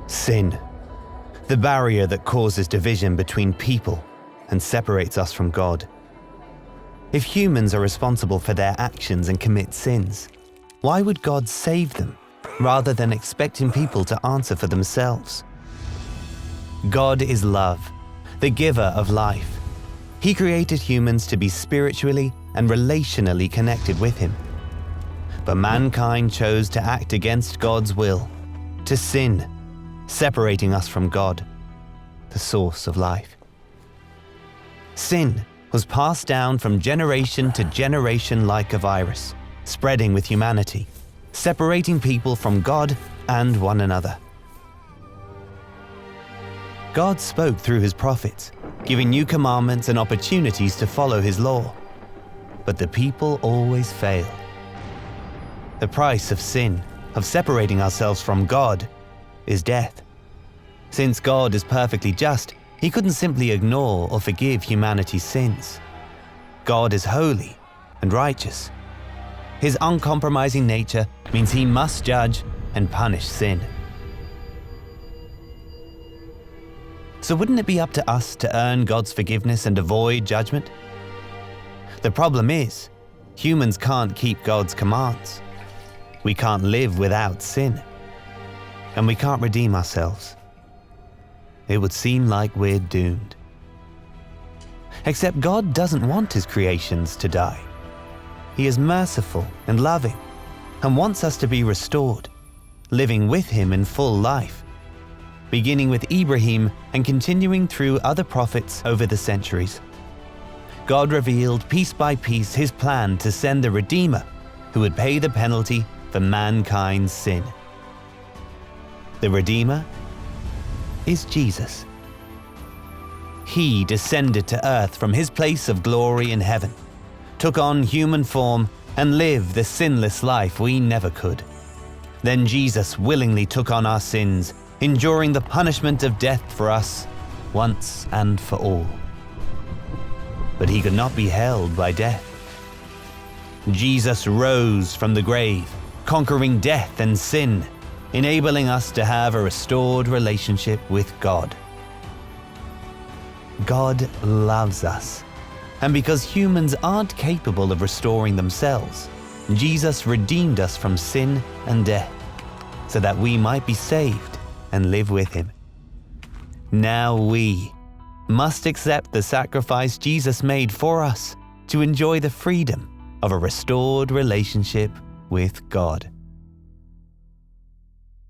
Sin, the barrier that causes division between people and separates us from God. If humans are responsible for their actions and commit sins, why would God save them rather than expecting people to answer for themselves? God is love, the giver of life. He created humans to be spiritually and relationally connected with Him. But mankind chose to act against God's will, to sin, separating us from God, the source of life. Sin was passed down from generation to generation like a virus, spreading with humanity, separating people from God and one another. God spoke through His prophets, giving new commandments and opportunities to follow His law. But the people always fail. The price of sin, of separating ourselves from God, is death. Since God is perfectly just, He couldn't simply ignore or forgive humanity's sins. God is holy and righteous. His uncompromising nature means He must judge and punish sin. So wouldn't it be up to us to earn God's forgiveness and avoid judgment? The problem is, humans can't keep God's commands. We can't live without sin. And we can't redeem ourselves. It would seem like we're doomed. Except God doesn't want His creations to die. He is merciful and loving and wants us to be restored, living with Him in full life, beginning with Ibrahim and continuing through other prophets over the centuries. God revealed piece by piece His plan to send the Redeemer who would pay the penalty for mankind's sin. The Redeemer is Jesus. He descended to earth from His place of glory in heaven, took on human form, and lived the sinless life we never could. Then Jesus willingly took on our sins, enduring the punishment of death for us once and for all. But He could not be held by death. Jesus rose from the grave, conquering death and sin, enabling us to have a restored relationship with God. God loves us, and because humans aren't capable of restoring themselves, Jesus redeemed us from sin and death, so that we might be saved and live with Him. Now we must accept the sacrifice Jesus made for us to enjoy the freedom of a restored relationship with God.